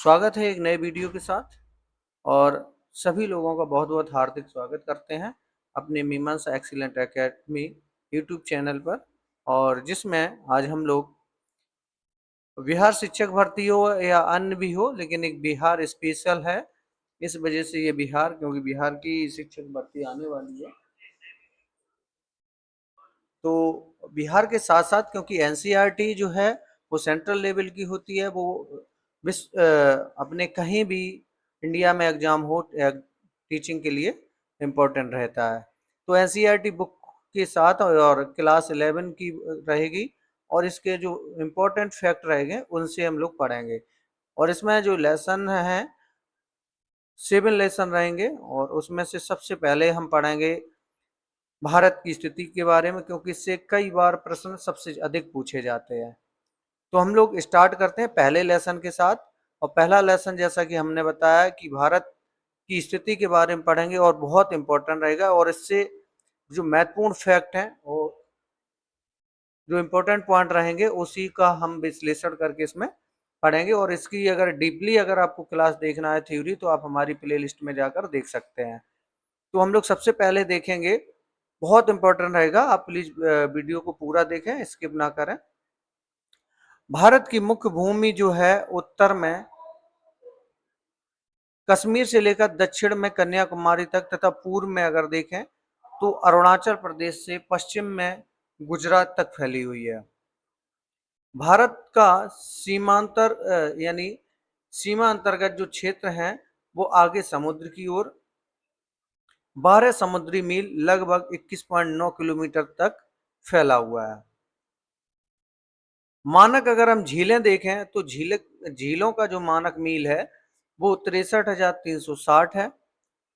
स्वागत है एक नए वीडियो के साथ। और सभी लोगों का बहुत बहुत हार्दिक स्वागत करते हैं अपने मीमांसा एक्सीलेंट एकेडमी यूट्यूब चैनल पर। और जिसमें आज हम लोग बिहार शिक्षक भर्ती हो या अन्य भी हो, लेकिन एक बिहार स्पेशल है। इस वजह से ये बिहार, क्योंकि बिहार की शिक्षक भर्ती आने वाली है, तो बिहार के साथ साथ, क्योंकि एनसीईआरटी जो है वो सेंट्रल लेवल की होती है, वो अपने कहीं भी इंडिया में एग्जाम हो टीचिंग के लिए इम्पोर्टेंट रहता है। तो एनसीईआरटी बुक के साथ और क्लास 11 की रहेगी, और इसके जो इम्पोर्टेंट फैक्ट रहेंगे उनसे हम लोग पढ़ेंगे। और इसमें जो लेसन है 7 लेसन रहेंगे, और उसमें से सबसे पहले हम पढ़ेंगे भारत की स्थिति के बारे में, क्योंकि इससे कई बार प्रश्न सबसे अधिक पूछे जाते हैं। तो हम लोग स्टार्ट करते हैं पहले लेसन के साथ। और पहला लेसन, जैसा कि हमने बताया, कि भारत की स्थिति के बारे में पढ़ेंगे और बहुत इंपॉर्टेंट रहेगा। और इससे जो महत्वपूर्ण फैक्ट हैं, वो जो इम्पोर्टेंट पॉइंट रहेंगे उसी का हम विश्लेषण करके इसमें पढ़ेंगे। और इसकी अगर डीपली अगर आपको क्लास देखना है थ्योरी, तो आप हमारी प्ले लिस्ट में जाकर देख सकते हैं। तो हम लोग सबसे पहले देखेंगे, बहुत इंपॉर्टेंट रहेगा, आप प्लीज वीडियो को पूरा देखें, स्किप ना करें। भारत की मुख्य भूमि जो है उत्तर में कश्मीर से लेकर दक्षिण में कन्याकुमारी तक, तथा पूर्व में अगर देखें तो अरुणाचल प्रदेश से पश्चिम में गुजरात तक फैली हुई है। भारत का सीमांतर यानी सीमा अंतर्गत जो क्षेत्र है वो आगे समुद्र की ओर 12 समुद्री मील लगभग 21.9 किलोमीटर तक फैला हुआ है। मानक अगर हम झीलें देखें तो झीलों का जो मानक मील है वो 63,360 है।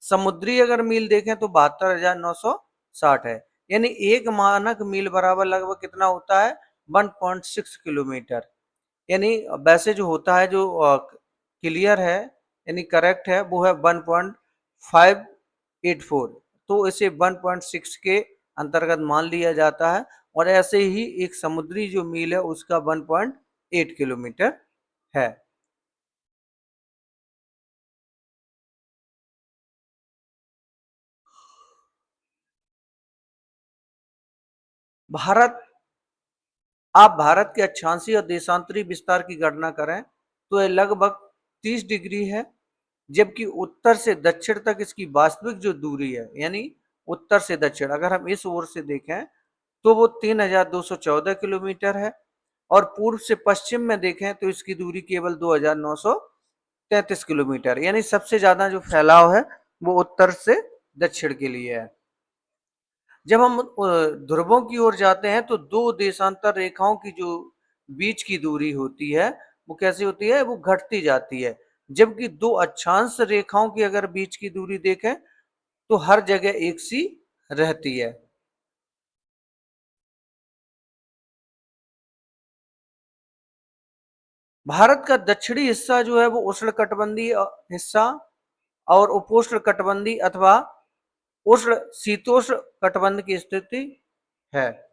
समुद्री अगर मील देखें तो 72,960 है। यानी एक मानक मील बराबर लगभग कितना होता है? 1.6 किलोमीटर। यानी वैसे जो होता है, जो क्लियर है यानी करेक्ट है, वो है 1.584। तो इसे 1.6 के अंतर्गत मान लिया जाता है। और ऐसे ही एक समुद्री जो मील है उसका 1.8 किलोमीटर है। भारत आप भारत के अक्षांशीय और देशांतरी विस्तार की गणना करें तो यह लगभग 30 डिग्री है। जबकि उत्तर से दक्षिण तक इसकी वास्तविक जो दूरी है, यानी उत्तर से दक्षिण अगर हम इस ओर से देखें तो वो 3,214 किलोमीटर है। और पूर्व से पश्चिम में देखें तो इसकी दूरी केवल 2,933 किलोमीटर। यानी सबसे ज्यादा जो फैलाव है वो उत्तर से दक्षिण के लिए है। जब हम ध्रुवों की ओर जाते हैं तो दो देशांतर रेखाओं की जो बीच की दूरी होती है वो कैसी होती है? वो घटती जाती है। जबकि दो अक्षांश रेखाओं की अगर बीच की दूरी देखें तो हर जगह एक सी रहती है। भारत का दक्षिणी हिस्सा जो है वो उष्णकटिबंधीय हिस्सा और उपोष्ण कटिबंधीय अथवा उष्ण शीतोष्ण कटिबंध की स्थिति है।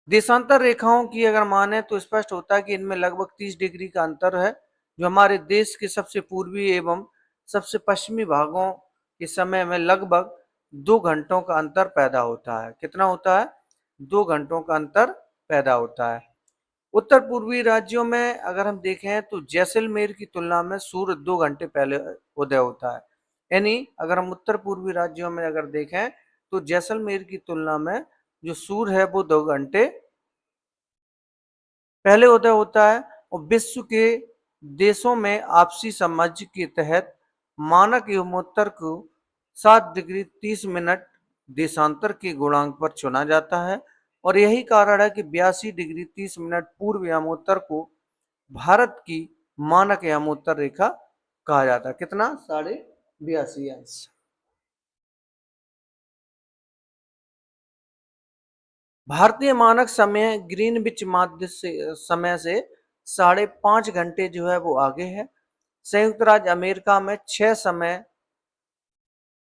देशांतर रेखाओं की अगर माने तो स्पष्ट होता है कि इनमें लगभग 30 डिग्री का अंतर है, जो हमारे देश के सबसे पूर्वी एवं सबसे पश्चिमी भागों के समय में लगभग 2 घंटों का अंतर पैदा होता है। कितना होता है? 2 घंटों का अंतर पैदा होता है। उत्तर पूर्वी राज्यों में अगर हम देखें तो जैसलमेर की तुलना में सूर्य 2 घंटे पहले उदय होता है। यानी अगर हम उत्तर पूर्वी राज्यों में अगर देखें तो जैसलमेर की तुलना में जो सूर्य है वो 2 घंटे पहले उदय होता है। और विश्व के देशों में आपसी समझ के तहत मानक एवमोत्तर को 7 डिग्री 30 मिनट देशांतर के गुणांक पर चुना जाता है। और यही कारण है कि 82 डिग्री 30 मिनट पूर्व यामोत्तर को भारत की मानक यामोत्तर रेखा कहा जाता है। कितना? 82.5 अंश। भारतीय मानक समय ग्रीनविच माध्य से समय से 5.5 घंटे जो है वो आगे है। संयुक्त राज्य अमेरिका में 6 समय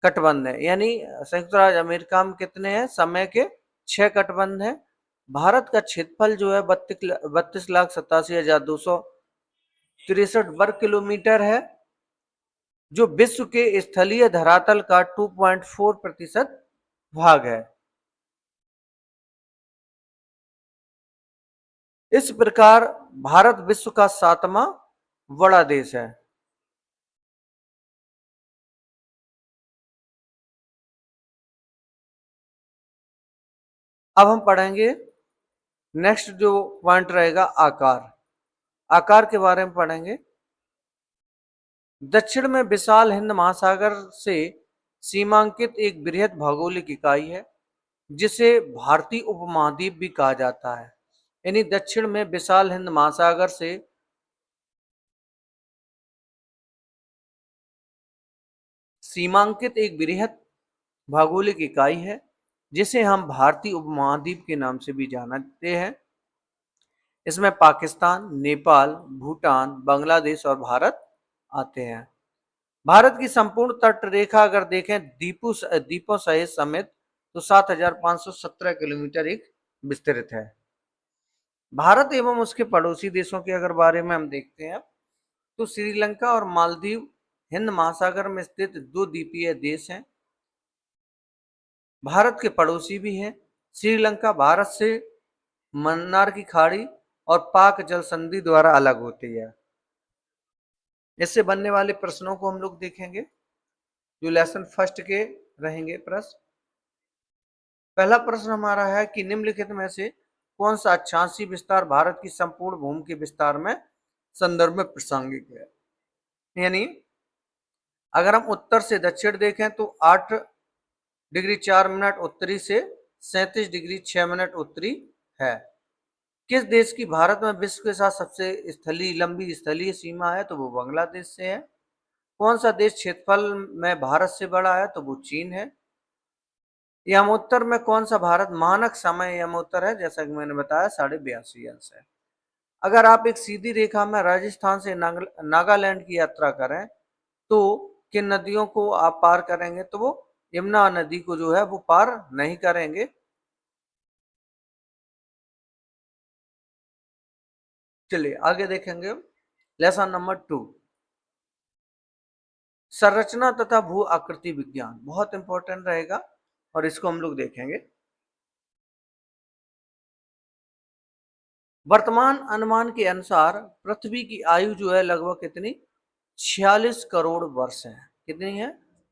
कटबंध है। यानी संयुक्त राज्य अमेरिका में कितने हैं समय के? 6 कटबंध है। भारत का क्षेत्रफल जो है 32,87,200 63 वर्ग किलोमीटर है, जो विश्व के स्थलीय धरातल का 2.4% भाग है। इस प्रकार भारत विश्व का 7वां बड़ा देश है। अब हम पढ़ेंगे नेक्स्ट जो पॉइंट रहेगा आकार। आकार के बारे में पढ़ेंगे। दक्षिण में विशाल हिंद महासागर से सीमांकित एक बृहद भौगोलिक इकाई है, जिसे भारतीय उपमहाद्वीप भी कहा जाता है। यानी दक्षिण में विशाल हिंद महासागर से सीमांकित एक बृहद भौगोलिक इकाई है, जिसे हम भारतीय उपमहाद्वीप के नाम से भी जानते हैं। इसमें पाकिस्तान, नेपाल, भूटान, बांग्लादेश और भारत आते हैं। भारत की संपूर्ण तट रेखा अगर देखें द्वीपों सहित समेत तो 7,517 किलोमीटर एक विस्तृत है। भारत एवं उसके पड़ोसी देशों के अगर बारे में हम देखते हैं तो श्रीलंका और मालदीव हिंद महासागर में स्थित दो द्वीपीय देश हैं। भारत के पड़ोसी भी हैं। श्रीलंका भारत से मन्नार की खाड़ी और पाक जल संधि द्वारा अलग होती है। इससे बनने वाले प्रश्नों को हम लोग देखेंगे, जो लेसन फर्स्ट के रहेंगे प्रश्न। पहला प्रश्न हमारा है कि निम्नलिखित में से कौन सा अक्षांशीय विस्तार भारत की संपूर्ण भूमि के विस्तार में संदर्भ में प्रासंगिक है। यानी अगर हम उत्तर से दक्षिण देखें तो 8 डिग्री 4 मिनट उत्तरी से 37 डिग्री 6 मिनट उत्तरी है। किस देश की भारत में विश्व के साथ सबसे लंबी स्थलीय सीमा है, तो वो बांग्लादेश से है। कौन सा देश क्षेत्रफल में भारत से बड़ा है, तो वो चीन है। यमोत्तर में कौन सा भारत मानक समय यमोत्तर है, जैसा कि मैंने बताया 82.5 अंश है। अगर आप एक सीधी रेखा में राजस्थान से नागालैंड की यात्रा करें तो किन नदियों को आप पार करेंगे, तो वो यमुना नदी को जो है वो पार नहीं करेंगे। चलिए आगे देखेंगे लेसन नंबर 2, संरचना तथा भू आकृति विज्ञान। बहुत इंपॉर्टेंट रहेगा और इसको हम लोग देखेंगे। वर्तमान अनुमान के अनुसार पृथ्वी की आयु जो है लगभग कितनी 46 करोड़ वर्ष है। कितनी है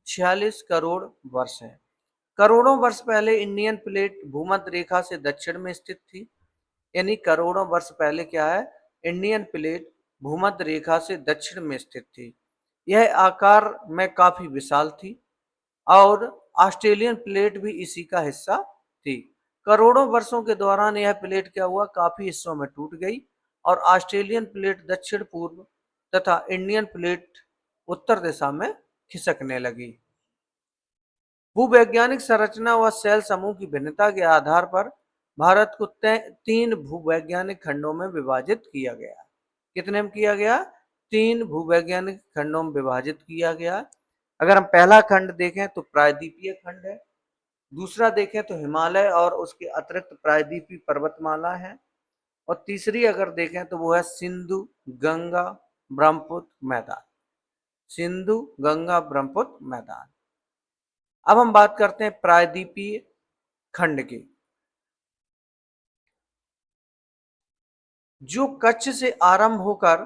46 करोड़ वर्ष है। करोड़ों वर्ष पहले इंडियन प्लेट भूमध्य रेखा से दक्षिण में स्थित थी। यानी करोड़ों वर्ष पहले क्या है, इंडियन प्लेट भूमध्य रेखा से दक्षिण में स्थित थी। यह आकार में काफी विशाल थी और ऑस्ट्रेलियन प्लेट भी इसी का हिस्सा थी। करोड़ों वर्षों के दौरान यह प्लेट क्या हुआ, काफी हिस्सों में टूट गई और ऑस्ट्रेलियन प्लेट दक्षिण पूर्व तथा इंडियन प्लेट उत्तर दिशा में खिसकने लगी। भूवैज्ञानिक संरचना व सेल समूह की भिन्नता के आधार पर भारत को 3 भूवैज्ञानिक खंडों में विभाजित किया गया। कितने में किया गया, 3 भूवैज्ञानिक खंडों में विभाजित किया गया। अगर हम पहला खंड देखें तो प्रायद्वीपीय खंड है। दूसरा देखें तो हिमालय और उसके अतिरिक्त प्रायद्वीपीय पर्वतमाला है। और तीसरी अगर देखें तो वो है सिंधु गंगा ब्रह्मपुत्र मैदान। सिंधु गंगा ब्रह्मपुत्र मैदान। अब हम बात करते हैं प्रायद्वीपीय खंड की, जो कच्छ से आरंभ होकर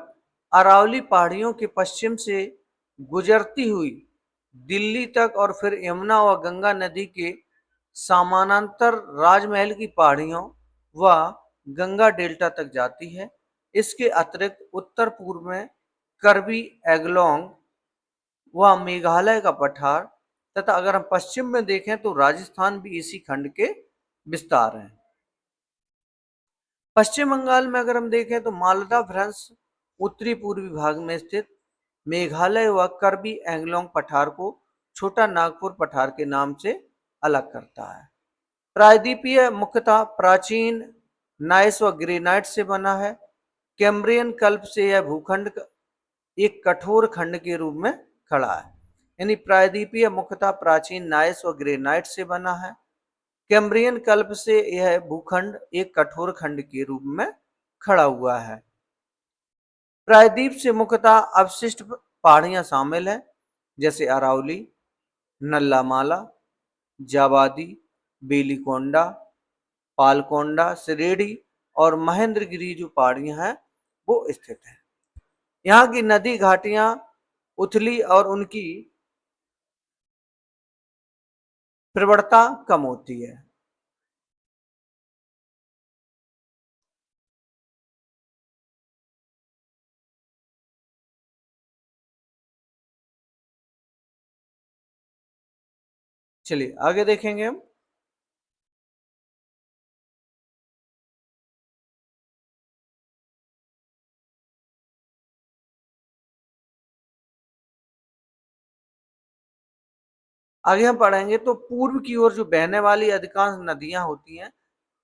अरावली पहाड़ियों के पश्चिम से गुजरती हुई दिल्ली तक और फिर यमुना व गंगा नदी के समानांतर राजमहल की पहाड़ियों व गंगा डेल्टा तक जाती है। इसके अतिरिक्त उत्तर पूर्व में करबी एंगलोंग व मेघालय का पठार तथा अगर हम पश्चिम में देखें तो राजस्थान भी इसी खंड के विस्तार हैं। पश्चिम बंगाल में अगर हम देखें तो मालदा भ्रंश उत्तरी पूर्वी भाग में स्थित मेघालय व करबी एंगलोंग पठार को छोटा नागपुर पठार के नाम से अलग करता है। प्रायद्वीपीय मुख्यतः प्राचीन नाइस व ग्रेनाइट से बना है। कैम्ब्रियन कल्प से यह भूखंड एक कठोर खंड के रूप में खड़ा है। यानी प्रायद्वीपीय मुख्यतः प्राचीन नाइस व ग्रेनाइट से बना है। कैम्ब्रियन कल्प से यह भूखंड एक कठोर खंड के रूप में खड़ा हुआ है। प्रायद्वीप से मुख्यतः अवशिष्ट पहाड़ियां शामिल हैं, जैसे अरावली, नल्लामाला, जावादी, बेलीकोंडा, पालकोंडा, सिरेडी और महेंद्रगिरी जो पहाड़ियां हैं वो स्थित हैं। यहाँ की नदी घाटियां उथली और उनकी प्रवणता कम होती है। चलिए आगे देखेंगे हम। आगे हम पढ़ेंगे तो पूर्व की ओर जो बहने वाली अधिकांश नदियां होती हैं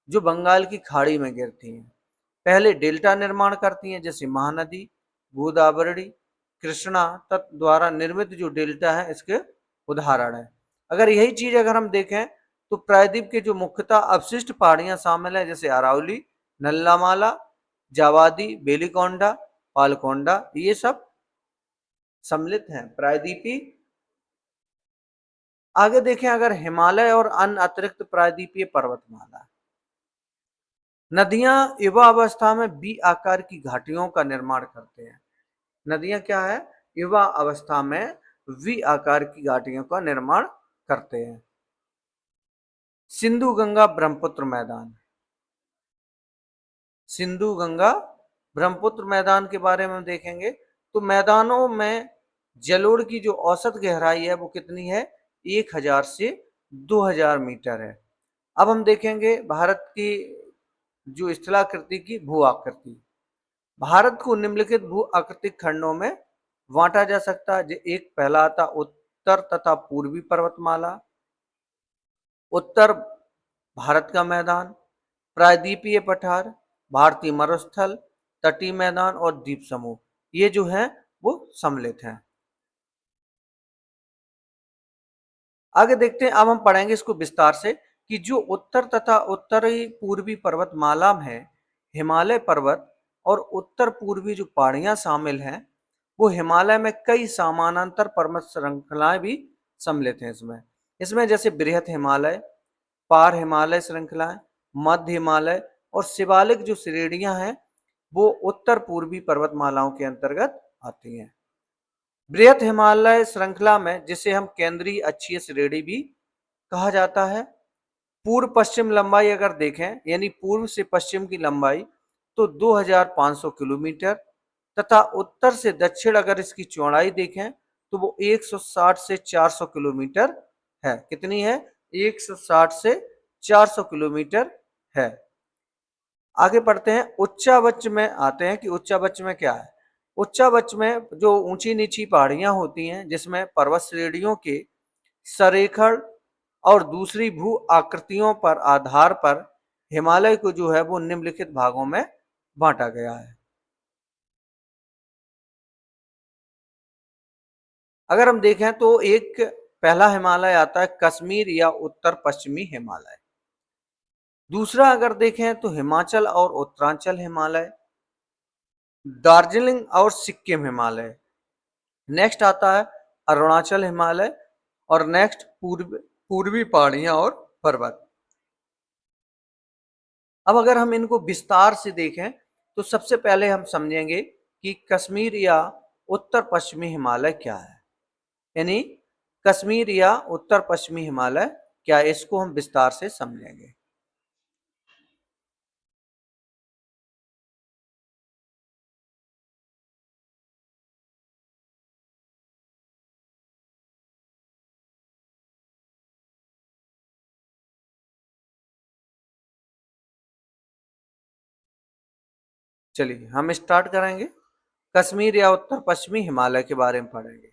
जो बंगाल की खाड़ी में गिरती हैं, पहले डेल्टा निर्माण करती हैं, जैसे महानदी, गोदावरी, कृष्णा तट द्वारा निर्मित जो डेल्टा है इसके उदाहरण है। अगर यही चीज अगर हम देखें तो प्रायद्वीप के जो मुख्यतः अवशिष्ट पहाड़ियां शामिल है, जैसे अरावली, नल्लामाला, जावादी, बेलीकोंडा, पालकोंडा, ये सब सम्मिलित हैं प्रायद्वीपी। आगे देखें अगर हिमालय और अन्य अतिरिक्त प्रायद्वीपीय पर्वतमाला, नदियां युवा अवस्था में बी आकार की घाटियों का निर्माण करते हैं। नदियां क्या है, युवा अवस्था में वी आकार की घाटियों का निर्माण करते हैं। सिंधु गंगा ब्रह्मपुत्र मैदान, सिंधु गंगा ब्रह्मपुत्र मैदान के बारे में देखेंगे तो मैदानों में जलोढ़ की जो औसत गहराई है वो कितनी है, 1000 से 2000 मीटर है। अब हम देखेंगे भारत की जो स्थलाकृति की भू आकृति। भारत को निम्नलिखित भू आकृतिक खंडों में बांटा जा सकता है। एक पहला आता उत्तर तथा पूर्वी पर्वतमाला, उत्तर भारत का मैदान, प्रायद्वीपीय पठार, भारतीय मरुस्थल, तटीय मैदान और द्वीप समूह, ये जो है वो सम्मिलित हैं। आगे देखते हैं, अब हम पढ़ेंगे इसको विस्तार से कि जो उत्तर तथा उत्तरी पूर्वी पर्वतमाला में हिमालय पर्वत और उत्तर पूर्वी जो पहाड़ियां शामिल हैं वो हिमालय में कई समानांतर पर्वत श्रृंखलाएं भी सम्मिलित हैं। इसमें इसमें जैसे बृहत हिमालय, पार हिमालय श्रृंखलाएं, मध्य हिमालय और शिवालिक जो श्रेणियां हैं वो उत्तर पूर्वी पर्वतमालाओं के अंतर्गत आती हैं। बृहत हिमालय श्रृंखला में जिसे हम केंद्रीय अक्षीय श्रेणी भी कहा जाता है, पूर्व पश्चिम लंबाई अगर देखें यानी पूर्व से पश्चिम की लंबाई तो 2500 किलोमीटर तथा उत्तर से दक्षिण अगर इसकी चौड़ाई देखें तो वो 160 से 400 किलोमीटर है। कितनी है, 160 से 400 किलोमीटर है। आगे पढ़ते हैं, उच्चावच में आते हैं कि उच्चावच में क्या है। उच्चावच में जो ऊंची नीची पहाड़ियां होती हैं जिसमें पर्वत श्रेणियों के संरेखण और दूसरी भू आकृतियों पर आधार पर हिमालय को जो है वो निम्नलिखित भागों में बांटा गया है। अगर हम देखें तो एक पहला हिमालय आता है कश्मीर या उत्तर पश्चिमी हिमालय। दूसरा अगर देखें तो हिमाचल और उत्तरांचल हिमालय, दार्जिलिंग और सिक्किम हिमालय। नेक्स्ट आता है अरुणाचल हिमालय और नेक्स्ट पूर्वी पहाड़ियां और पर्वत। अब अगर हम इनको विस्तार से देखें तो सबसे पहले हम समझेंगे कि कश्मीर या उत्तर पश्चिमी हिमालय क्या है, यानी कश्मीर या उत्तर पश्चिमी हिमालय क्या है, इसको हम विस्तार से समझेंगे। चलिए हम स्टार्ट करेंगे, कश्मीर या उत्तर पश्चिमी हिमालय के बारे में पढ़ेंगे।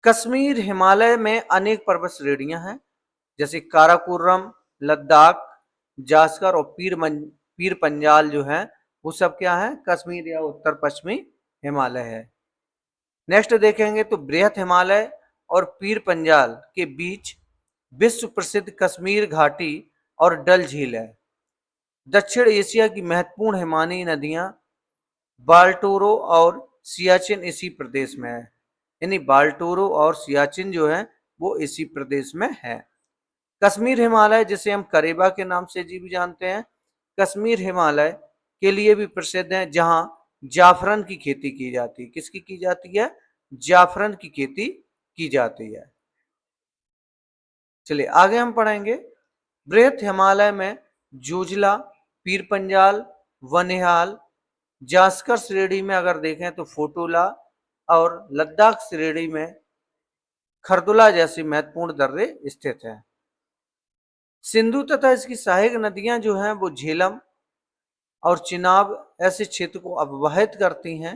कश्मीर हिमालय में अनेक पर्वत श्रेणियां हैं, जैसे काराकोरम, लद्दाख, जास्कर और पीर पंजाल जो है वो सब क्या है, कश्मीर या उत्तर पश्चिमी हिमालय है। नेक्स्ट देखेंगे तो बृहत हिमालय और पीर पंजाल के बीच विश्व प्रसिद्ध कश्मीर घाटी और डल झील है। दक्षिण एशिया की महत्वपूर्ण हिमालयी नदियां बाल्टोरो और सियाचिन इसी प्रदेश में है। यानी बाल्टोरो और सियाचिन जो है वो इसी प्रदेश में है। कश्मीर हिमालय, जिसे हम करेबा के नाम से जी भी जानते हैं, कश्मीर हिमालय के लिए भी प्रसिद्ध है, जहां जाफरन की खेती की जाती है। किसकी की जाती है? जाफरन की खेती की जाती है। चलिए आगे हम पढ़ेंगे। बृहत हिमालय में जोजिला, पीर पंजाल, वनिहाल, जास्कर श्रेणी में अगर देखें तो फोटोला और लद्दाख श्रेणी में खरदुला जैसी महत्वपूर्ण दर्रे स्थित हैं। सिंधु तथा इसकी सहायक नदियां जो हैं वो झेलम और चिनाब ऐसे क्षेत्र को अववाहित करती हैं।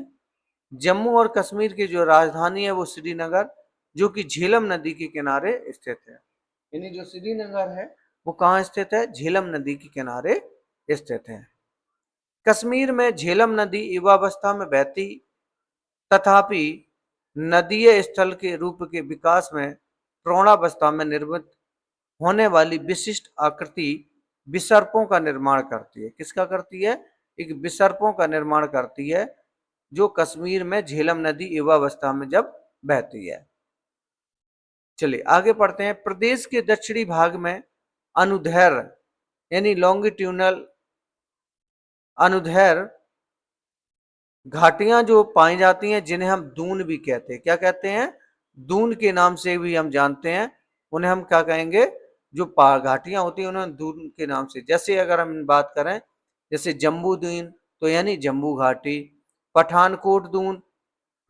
जम्मू और कश्मीर की जो राजधानी है वो श्रीनगर, जो कि झेलम नदी के किनारे स्थित है। यानी जो श्रीनगर है वो कहाँ स्थित है? झेलम नदी के किनारे स्थित है। कश्मीर में झेलम नदी युवावस्था में बहती, तथापि नदीय स्थल के रूप के विकास में प्रौढ़ावस्था में निर्मित होने वाली विशिष्ट आकृति विसर्पों का निर्माण करती है। किसका करती है? एक विसर्पों का निर्माण करती है, जो कश्मीर में झेलम नदी युवावस्था में जब बहती है। चलिए आगे पढ़ते हैं। प्रदेश के दक्षिणी भाग में अनुदैर्ध्य यानी लॉन्गिट्यूडनल अनुदैर्ध्य घाटियां जो पाई जाती हैं, जिन्हें हम दून भी कहते हैं। क्या कहते हैं? दून के नाम से भी हम जानते हैं। उन्हें हम क्या कहेंगे? जो घाटियां होती हैं उन्हें दून के नाम से, जैसे अगर हम बात करें, जैसे जम्बू दून तो यानी जम्बू घाटी, पठानकोट दून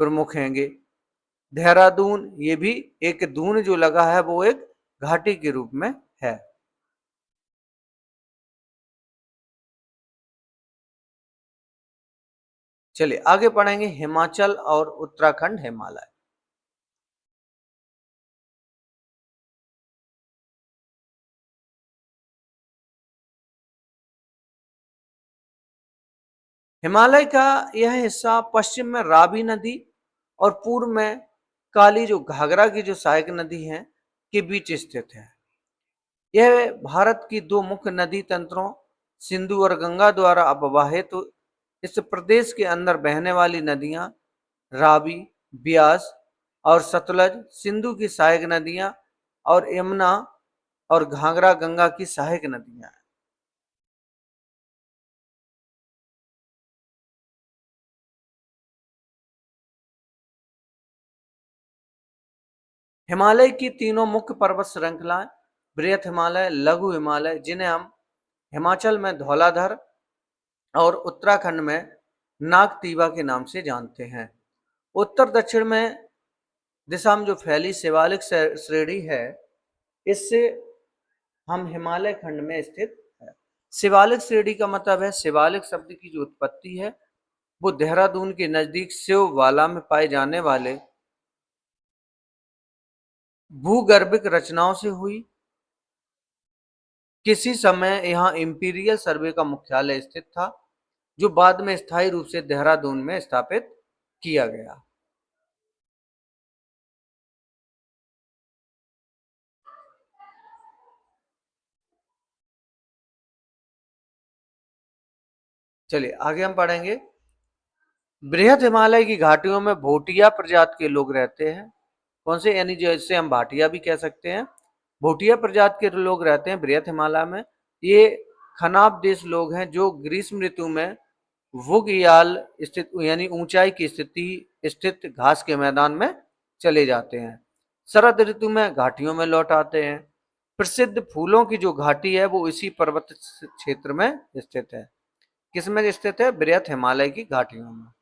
प्रमुख हैंगे, देहरादून ये भी एक दून जो लगा है वो एक घाटी के रूप में है। चलिए आगे पढ़ेंगे हिमाचल और उत्तराखंड हिमालय। हिमालय का यह हिस्सा पश्चिम में रावी नदी और पूर्व में काली जो घाघरा की जो सहायक नदी है के बीच स्थित है। यह भारत की दो मुख्य नदी तंत्रों सिंधु और गंगा द्वारा अववाहित। तो इस प्रदेश के अंदर बहने वाली नदियां रावी, ब्यास और सतलज सिंधु की सहायक नदियां और यमुना और घाघरा गंगा की सहायक नदियां हैं। हिमालय की तीनों मुख्य पर्वत श्रृंखलाएं बृहत हिमालय, लघु हिमालय, जिन्हें हम हिमाचल में धौलाधर और उत्तराखंड में नागतीवा के नाम से जानते हैं। उत्तर दक्षिण में दिशा में जो फैली शिवालिक श्रेणी है, इससे हम हिमालय खंड में स्थित है। शिवालिक श्रेणी का मतलब है, शिवालिक शब्द की जो उत्पत्ति है वो देहरादून के नजदीक शिववाला में पाए जाने वाले भूगर्भिक रचनाओं से हुई। किसी समय यहाँ इंपीरियल सर्वे का मुख्यालय स्थित था, जो बाद में स्थायी रूप से देहरादून में स्थापित किया गया। चलिए आगे हम पढ़ेंगे। बृहद हिमालय की घाटियों में भोटिया प्रजाति के लोग रहते हैं। कौन से? यानी जैसे हम भाटिया भी कह सकते हैं। भोटिया प्रजाति के लोग रहते हैं बृहद हिमालय में। ये खनाब देश लोग हैं, जो ग्रीष्म ऋतु में वुगयाल स्थित यानी ऊंचाई की स्थिति स्थित घास के मैदान में चले जाते हैं। शरद ऋतु में घाटियों में लौट आते हैं। प्रसिद्ध फूलों की जो घाटी है वो इसी पर्वत क्षेत्र में स्थित है। किसमें स्थित है? बृहद हिमालय की घाटियों में।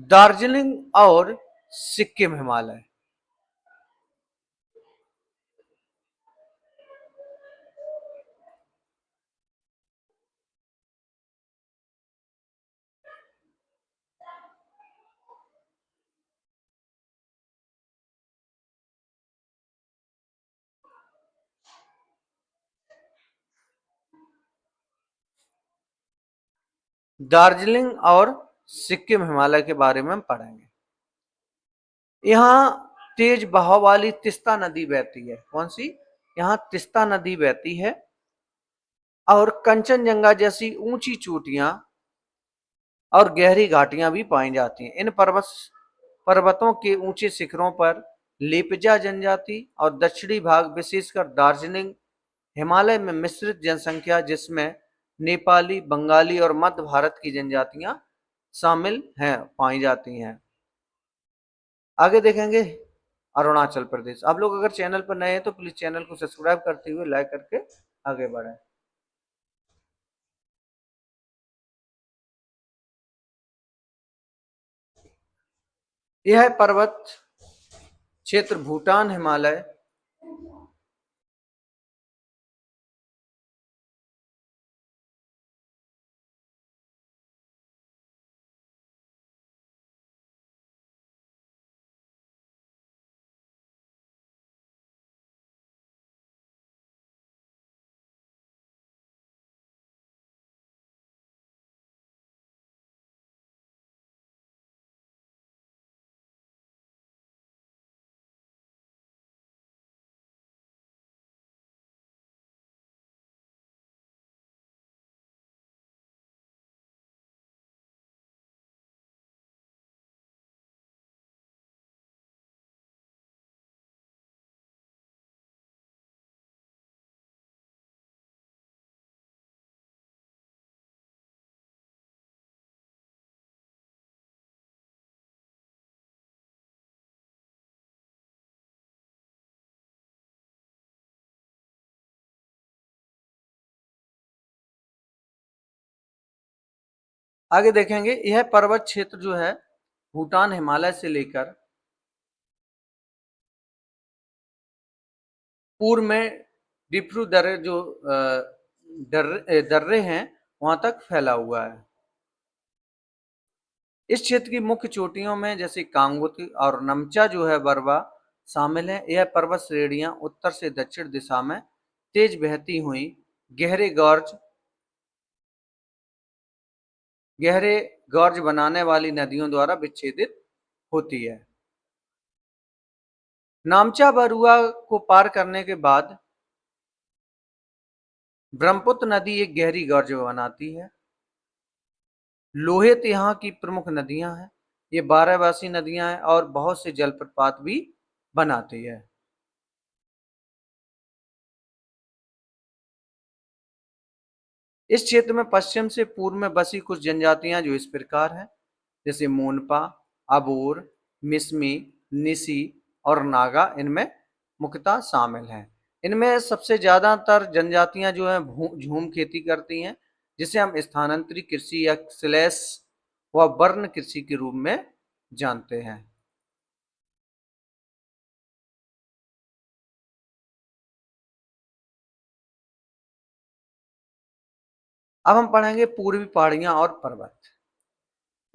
दार्जिलिंग और सिक्किम हिमालय। दार्जिलिंग और सिक्किम हिमालय के बारे में हम पढ़ेंगे। यहाँ तेज बहाव वाली तिस्ता नदी बहती है। कौन सी? यहाँ तिस्ता नदी बहती है। और कंचनजंगा जैसी ऊंची चोटियां और गहरी घाटियां भी पाई जाती हैं। इन पर्वतों के ऊंचे शिखरों पर लेपजा जनजाति और दक्षिणी भाग विशेषकर दार्जिलिंग हिमालय में मिश्रित जनसंख्या, जिसमें नेपाली, बंगाली और मध्य भारत की जनजातियां शामिल हैं, पाई जाती हैं। आगे देखेंगे अरुणाचल प्रदेश। आप लोग अगर चैनल पर नए हैं तो प्लीज चैनल को सब्सक्राइब करते हुए लाइक करके आगे बढ़ें। यह है पर्वत क्षेत्र भूटान हिमालय आगे देखेंगे यह पर्वत क्षेत्र जो है भूटान हिमालय से लेकर पूर्व में डिफ्रू दर्रे जो दर्रे हैं वहां तक फैला हुआ है। इस क्षेत्र की मुख्य चोटियों में जैसे कांगुती और नमचा जो है बरवा शामिल है। यह पर्वत श्रेणियां उत्तर से दक्षिण दिशा में तेज बहती हुई गहरे गॉर्ज बनाने वाली नदियों द्वारा विच्छेदित होती है। नामचा बरुआ को पार करने के बाद ब्रह्मपुत्र नदी एक गहरी गॉर्ज बनाती है। लोहित यहाँ की प्रमुख नदियां हैं। ये 12 नदियां हैं और बहुत से जलप्रपात भी बनाती है। इस क्षेत्र में पश्चिम से पूर्व में बसी कुछ जनजातियां जो इस प्रकार हैं, जैसे मोनपा, अबोर, मिसमी, निसी और नागा इनमें मुख्यतः शामिल हैं। इनमें सबसे ज्यादातर जनजातियां जो हैं झूम खेती करती हैं, जिसे हम स्थानांतरित कृषि या स्लैश व वर्ण कृषि के रूप में जानते हैं। अब हम पढ़ेंगे पूर्वी पहाड़ियां और पर्वत।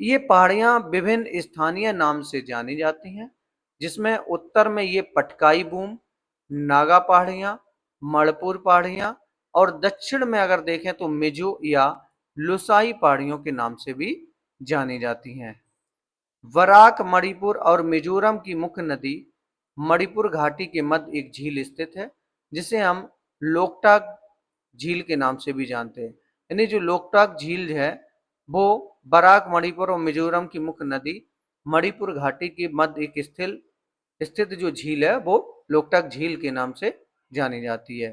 ये पहाड़ियां विभिन्न स्थानीय नाम से जानी जाती हैं, जिसमें उत्तर में ये पटकाई बूम, नागा पहाड़ियां, मणिपुर पहाड़ियां और दक्षिण में अगर देखें तो मिजो या लुसाई पहाड़ियों के नाम से भी जानी जाती हैं। बराक, मणिपुर और मिजोरम की मुख्य नदी मणिपुर घाटी के मध्य एक झील स्थित है, जिसे हम लोकटाक झील के नाम से भी जानते हैं। यानी जो लोकटाक झील है वो बराक, मणिपुर और मिजोरम की मुख्य नदी मणिपुर घाटी के मध्य एक स्थित जो झील है वो लोकटाक झील के नाम से जानी जाती है।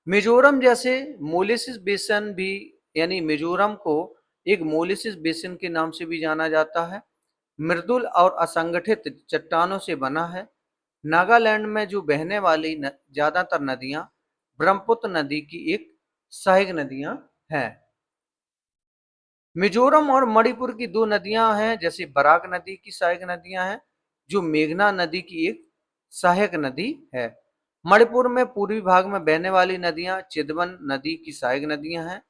मिजोरम जैसे मोलिसिस बेसिन भी, यानी मिजोरम को एक मोलिसिस बेसिन के नाम से भी जाना जाता है, मृदुल और असंगठित चट्टानों से बना है। नागालैंड में जो बहने वाली ज्यादातर नदियां ब्रह्मपुत्र नदी की एक सहायक नदियां हैं। मिजोरम और मणिपुर की दो नदियां हैं, जैसे बराक नदी की सहायक नदियां हैं, जो मेघना नदी की एक सहायक नदी है। मणिपुर में पूर्वी भाग में बहने वाली नदियां चिदवन नदी की सहायक नदियां हैं,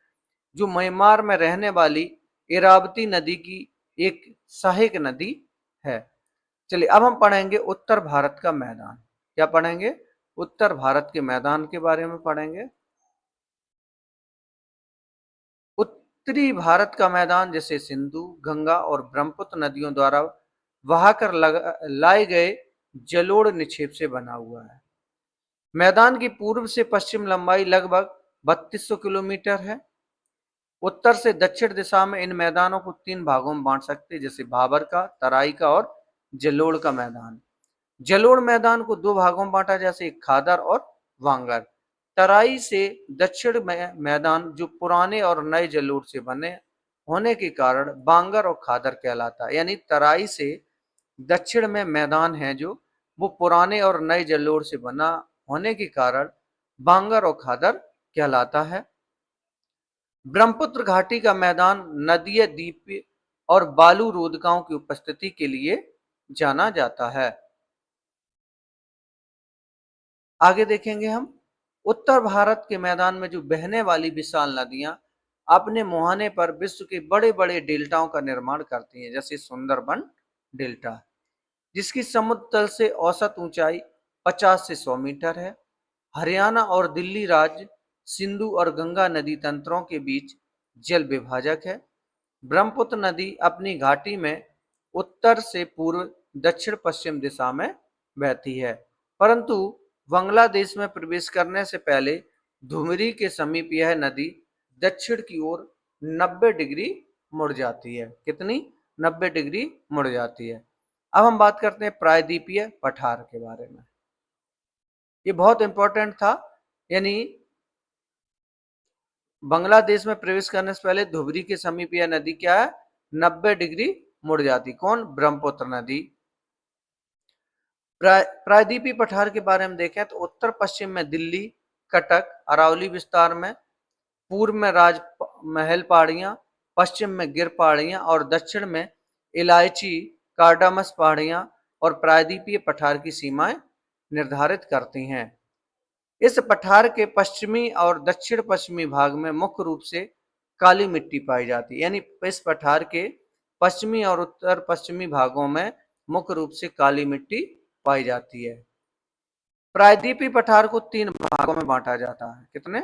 जो म्यांमार में रहने वाली इरावती नदी की एक सहायक नदी है। चलिए अब हम पढ़ेंगे उत्तर भारत का मैदान। क्या पढ़ेंगे? उत्तर भारत के मैदान के बारे में पढ़ेंगे। उत्तरी भारत का मैदान जैसे सिंधु, गंगा और ब्रह्मपुत्र नदियों द्वारा बहाकर लाए गए जलोढ़ निक्षेप से बना हुआ है। मैदान की पूर्व से पश्चिम लंबाई लगभग 3200 किलोमीटर है। उत्तर से दक्षिण दिशा में इन मैदानों को 3 भागों में बांट सकते हैं, जैसे भाबर का, तराई का और जलोड़ का मैदान। जलोड़ मैदान को 2 भागों में बांटा, जैसे खादर और वांगर। तराई से दक्षिण में मैदान जो पुराने और नए जलोड़ से बने होने के कारण बांगर और खादर कहलाता है। यानी तराई से दक्षिण में मैदान है जो वो पुराने और नए जलोड़ से बना होने के कारण बांगर और खादर कहलाता है। ब्रह्मपुत्र घाटी का मैदान नदीय द्वीप और बालू रोधकाओं की उपस्थिति के लिए जाना जाता है। आगे देखेंगे हम उत्तर भारत के मैदान में जो बहने वाली विशाल नदियां अपने मुहाने पर विश्व के बड़े बड़े डेल्टाओं का निर्माण करती हैं, जैसे सुंदरबन डेल्टा, जिसकी समुद्र तल से औसत ऊंचाई 50 से 100 मीटर है। हरियाणा और दिल्ली राज्य सिंधु और गंगा नदी तंत्रों के बीच जल विभाजक है। ब्रह्मपुत्र नदी अपनी घाटी में उत्तर से पूर्व दक्षिण पश्चिम दिशा में बहती है, परंतु बांग्लादेश में प्रवेश करने से पहले धुमरी के समीप यह नदी दक्षिण की ओर 90 डिग्री मुड़ जाती है। कितनी? 90 डिग्री मुड़ जाती है। अब हम बात करते हैं प्रायद्वीपीय पठार के बारे में। ये बहुत इंपॉर्टेंट था। यानी बांग्लादेश में प्रवेश करने से पहले धुबरी के समीप यह नदी क्या है? 90 डिग्री मुड़ जाती। कौन? ब्रह्मपुत्र नदी। प्रायद्वीपीय पठार के बारे में देखें तो उत्तर पश्चिम में दिल्ली, कटक, अरावली विस्तार में, पूर्व में राजमहल पहाड़ियां, पश्चिम में गिर पहाड़ियां और दक्षिण में इलायची कार्डामस पहाड़ियां और प्रायद्वीपीय पठार की सीमाएं निर्धारित करती हैं। इस पठार के पश्चिमी और दक्षिण पश्चिमी भाग में मुख्य रूप से काली मिट्टी पाई जाती है। यानी इस पठार के पश्चिमी और उत्तर पश्चिमी भागों में मुख्य रूप से काली मिट्टी पाई जाती है। प्रायद्वीपीय पठार को 3 भागों में बांटा जाता है। कितने?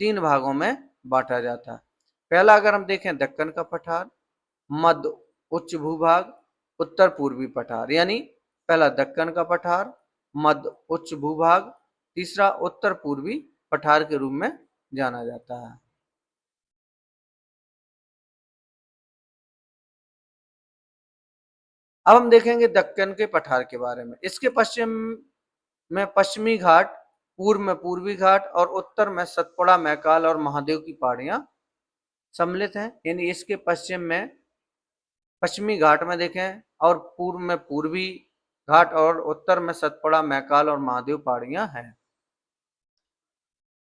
3 भागों में बांटा जाता है। पहला अगर हम देखें दक्कन का पठार, मध्य उच्च भूभाग, उत्तर पूर्वी पठार। यानी पहला दक्कन का पठार, मध्य उच्च भूभाग, तीसरा उत्तर पूर्वी पठार के रूप में जाना जाता है। अब हम देखेंगे दक्कन के पठार के बारे में। इसके पश्चिम में पश्चिमी घाट, पूर्व में पूर्वी घाट और उत्तर में सतपुड़ा, मैकाल और महादेव की पहाड़ियां सम्मिलित हैं। यानी इसके पश्चिम में पश्चिमी घाट में देखें और पूर्व में पूर्वी घाट और उत्तर में सतपुड़ा, मैकाल और महादेव पहाड़ियां हैं।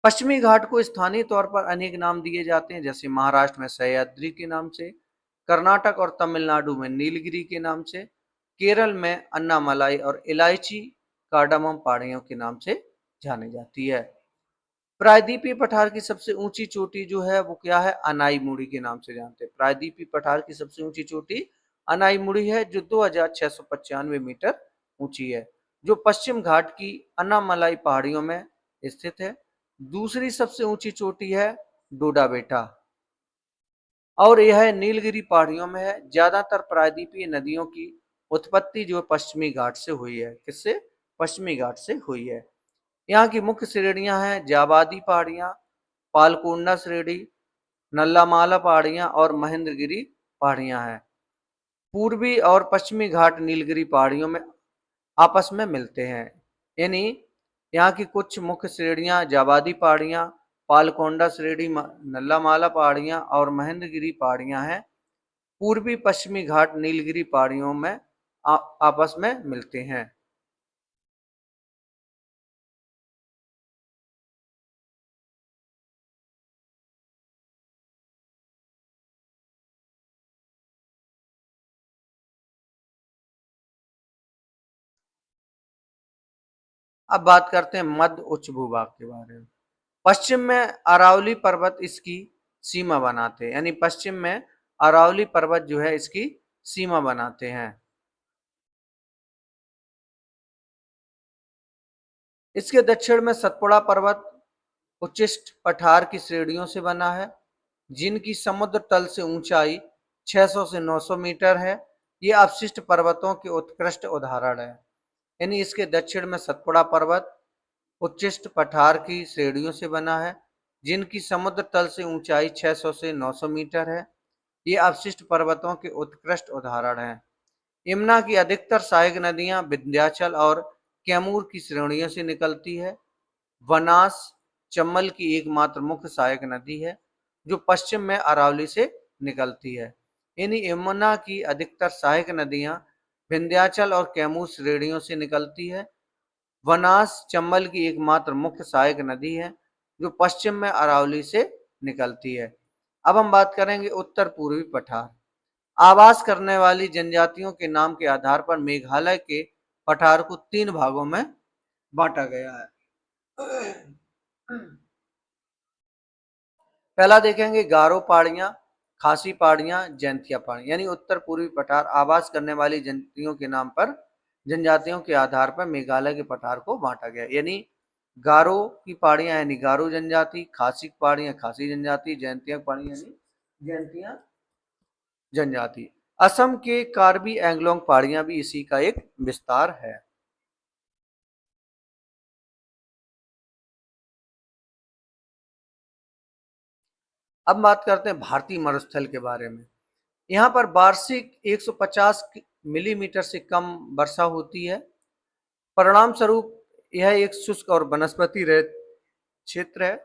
पश्चिमी घाट को स्थानीय तौर पर अनेक नाम दिए जाते हैं, जैसे महाराष्ट्र में सह्याद्री के नाम से, कर्नाटक और तमिलनाडु में नीलगिरी के नाम से, केरल में अन्नामलाई और इलायची कार्डामम पहाड़ियों के नाम से जानी जाती है। प्रायद्वीपीय पठार की सबसे ऊंची चोटी जो है वो क्या है? अनाईमुड़ी के नाम से जानते हैं। प्रायद्वीपीय पठार की सबसे ऊंची चोटी अनाईमुड़ी है, जो 2695 मीटर ऊंची है, जो पश्चिम घाट की अन्नामलाई पहाड़ियों में स्थित है। दूसरी सबसे ऊंची चोटी है डोडा बेटा और यह नीलगिरी पहाड़ियों में है। ज्यादातर प्रायद्वीपीय नदियों की उत्पत्ति जो पश्चिमी घाट से हुई है। किससे? पश्चिमी घाट से हुई है। यहाँ की मुख्य श्रेणियां हैं जाबादी पहाड़ियां, पालकोंडा श्रेणी, नल्लामाला पहाड़ियां और महेंद्रगिरी पहाड़ियां हैं। पूर्वी और पश्चिमी घाट नीलगिरी पहाड़ियों में आपस में मिलते हैं। यानी यहाँ की कुछ मुख्य श्रेणियां जाबादी पहाड़ियां, पालकोंडा श्रेणी, नल्लामाला पहाड़ियां और महेंद्रगिरी पहाड़ियां हैं। पूर्वी पश्चिमी घाट नीलगिरी पहाड़ियों में आपस में मिलते हैं। अब बात करते हैं मध्य उच्च भूभाग के बारे में। पश्चिम में अरावली पर्वत इसकी सीमा बनाते हैं। यानी पश्चिम में अरावली पर्वत जो है इसकी सीमा बनाते हैं। इसके दक्षिण में सतपुड़ा पर्वत उच्चिष्ट पठार की श्रेणियों से बना है, जिनकी समुद्र तल से ऊंचाई 600 से 900 मीटर है। ये अवशिष्ट पर्वतों के उत्कृष्ट उदाहरण है। यानी इसके दक्षिण में सतपुड़ा पर्वत उच्चिष्ट पठार की श्रेणियों से बना है, जिनकी समुद्र तल से ऊंचाई 600 से 900 मीटर है। ये अवशिष्ट पर्वतों के उत्कृष्ट उदाहरण हैं। यमुना की अधिकतर सहायक नदियां विंध्याचल और कैमूर की श्रेणियों से निकलती है। बनास चंबल की एकमात्र मुख्य सहायक नदी है जो पश्चिम में अरावली से निकलती है। इन यमुना की अधिकतर सहायक नदियां विंध्याचल और कैमूर श्रेणियों से निकलती है। बनास चंबल की एकमात्र मुख्य सहायक नदी है जो पश्चिम में अरावली से निकलती है। अब हम बात करेंगे उत्तर पूर्वी पठार। आवास करने वाली जनजातियों के नाम के आधार पर मेघालय के पठार को 3 भागों में बांटा गया है। पहला देखेंगे गारो पहाड़ियां, खासी पहाड़ियां, जैंतिया पहाड़ियां। यानी उत्तर पूर्वी पठार आवास करने वाली जनजातियों के नाम पर जनजातियों के आधार पर मेघालय के पठार को बांटा गया। यानी गारो की पहाड़ियां यानी गारो जनजाति, खासी पहाड़ियां खासी जनजाति, जैंतिया पहाड़ियां यानी जैंतिया जनजाति। असम के कार्बी एंगलोंग पहाड़ियां भी इसी का एक विस्तार है। अब बात करते हैं भारतीय मरुस्थल के बारे में। यहाँ पर वार्षिक 150 मिलीमीटर से कम वर्षा होती है। परिणाम स्वरूप यह एक शुष्क और वनस्पति रहित क्षेत्र है।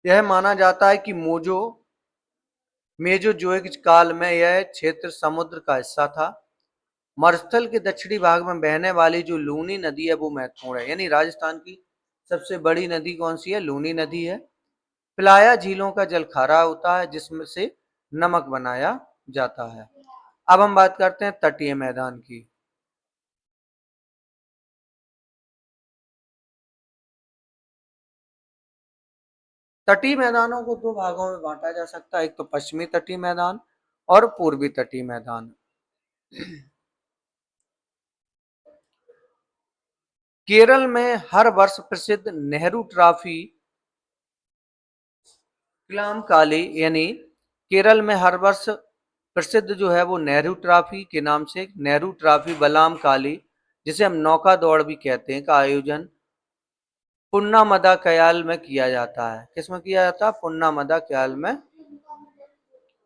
यह माना जाता है कि मेजोजोइक काल में यह क्षेत्र समुद्र का हिस्सा था। मरुस्थल के दक्षिणी भाग में बहने वाली जो लूनी नदी है वो महत्वपूर्ण है। यानी राजस्थान की सबसे बड़ी नदी कौन सी है? लूनी नदी है। प्लाया झीलों का जल खारा होता है जिसमें से नमक बनाया जाता है। अब हम बात करते हैं तटीय मैदान की। तटीय मैदानों को 2 भागों में बांटा जा सकता है, एक तो पश्चिमी तटीय मैदान और पूर्वी तटीय मैदान। केरल में हर वर्ष प्रसिद्ध नेहरू ट्रॉफी कलामकाली यानी केरल में हर वर्ष प्रसिद्ध जो है वो नेहरू ट्रॉफी के नाम से नेहरू ट्रॉफी बलाम काली, जिसे हम नौका दौड़ भी कहते हैं, का आयोजन पुन्नामदा कयाल में किया जाता है। किसमें किया जाता है? पुन्नामदा कयाल में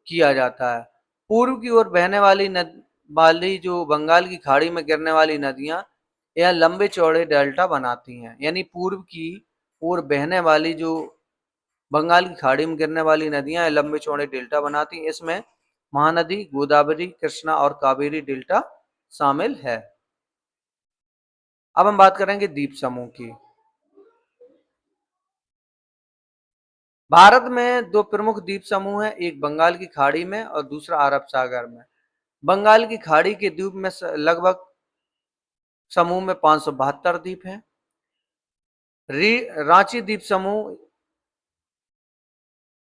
किया जाता है। पूर्व की ओर बहने वाली जो बंगाल की खाड़ी में गिरने वाली नदियां यह लंबे चौड़े डेल्टा बनाती हैं। यानी पूर्व की ओर बहने वाली जो बंगाल की खाड़ी में गिरने वाली नदियां लंबे चौड़े डेल्टा बनाती हैं। इसमें महानदी, गोदावरी, कृष्णा और कावेरी डेल्टा शामिल है। अब हम बात करेंगे द्वीप समूह की। भारत में 2 प्रमुख द्वीप समूह हैं, एक बंगाल की खाड़ी में और दूसरा अरब सागर में। बंगाल की खाड़ी के द्वीप में लगभग समूह में 572 द्वीप हैं। रांची द्वीप समूह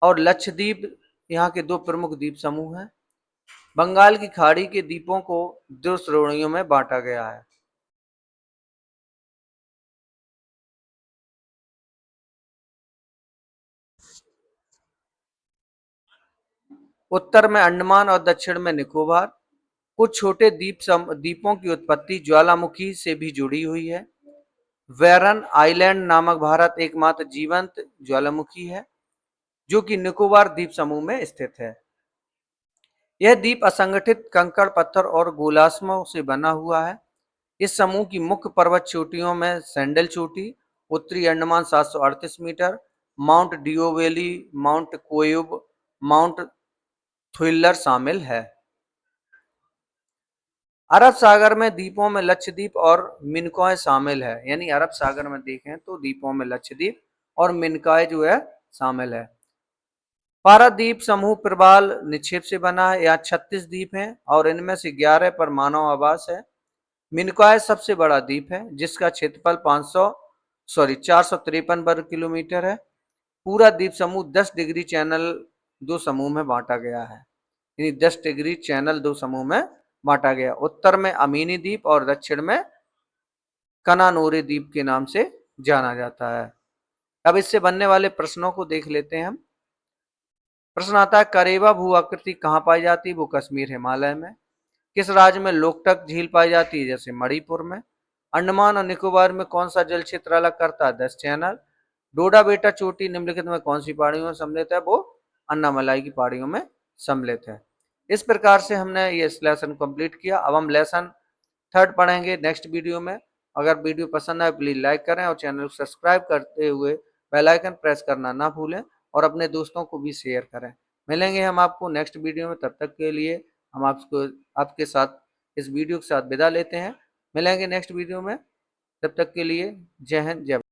और लक्षद्वीप यहाँ के 2 प्रमुख द्वीप समूह हैं। बंगाल की खाड़ी के द्वीपों को 2 श्रेणियों में बांटा गया है। उत्तर में अंडमान और दक्षिण में निकोबार। कुछ छोटे द्वीपों की उत्पत्ति ज्वालामुखी से भी जुड़ी हुई है। वेरन आइलैंड नामक भारत एकमात्र जीवंत ज्वालामुखी है जो कि निकोबार द्वीप समूह में स्थित है। यह द्वीप असंगठित कंकड़ पत्थर और गोलाश्मों से बना हुआ है। इस समूह की मुख्य पर्वत चोटियों में सैंडल चोटी, उत्तरी अंडमान 738 मीटर, mount Diavolo, mount Koyob, mount Thuillier शामिल है। अरब सागर में द्वीपों में लक्षद्वीप और मिनकॉय शामिल है। यानी अरब सागर में देखें तो द्वीपों में लक्षद्वीप और मिनकॉय जो है शामिल है। पारादीप समूह प्रबाल निक्षेप से बना है। यहाँ 36 द्वीप हैं और इनमें से 11 पर मानव आवास है। मिनकॉय सबसे बड़ा द्वीप है जिसका क्षेत्रफल 453 वर्ग किलोमीटर है। पूरा द्वीप समूह 10 डिग्री चैनल 2 समूह में बांटा गया है। यानी 10 डिग्री चैनल 2 समूह में बांटा गया। उत्तर में अमीनी द्वीप और दक्षिण में कनानोरे द्वीप के नाम से जाना जाता है। अब इससे बनने वाले प्रश्नों को देख लेते हैं हम। प्रश्न आता है करेवा भू आकृति कहाँ पाई जाती है? वो कश्मीर हिमालय में। किस राज्य में लोकटक झील पाई जाती है? जैसे मणिपुर में। अंडमान और निकोबार में कौन सा जल क्षेत्र अलग करता है? 10 चैनल। डोडा बेटा चोटी निम्नलिखित में कौन सी पहाड़ियों में सम्मिलित है? वो अन्नामलाई की पहाड़ियों में सम्मिलित है। इस प्रकार से हमने ये लेसन कंप्लीट किया। अब हम लेसन 3 पढ़ेंगे नेक्स्ट वीडियो में। अगर वीडियो पसंद आए प्लीज लाइक करें और चैनल को सब्सक्राइब करते हुए बेल आइकन प्रेस करना ना भूलें और अपने दोस्तों को भी शेयर करें। मिलेंगे हम आपको नेक्स्ट वीडियो में, तब तक के लिए हम आपके साथ इस वीडियो के साथ विदा लेते हैं। मिलेंगे नेक्स्ट वीडियो में, तब तक के लिए जय हिंद जय भारत।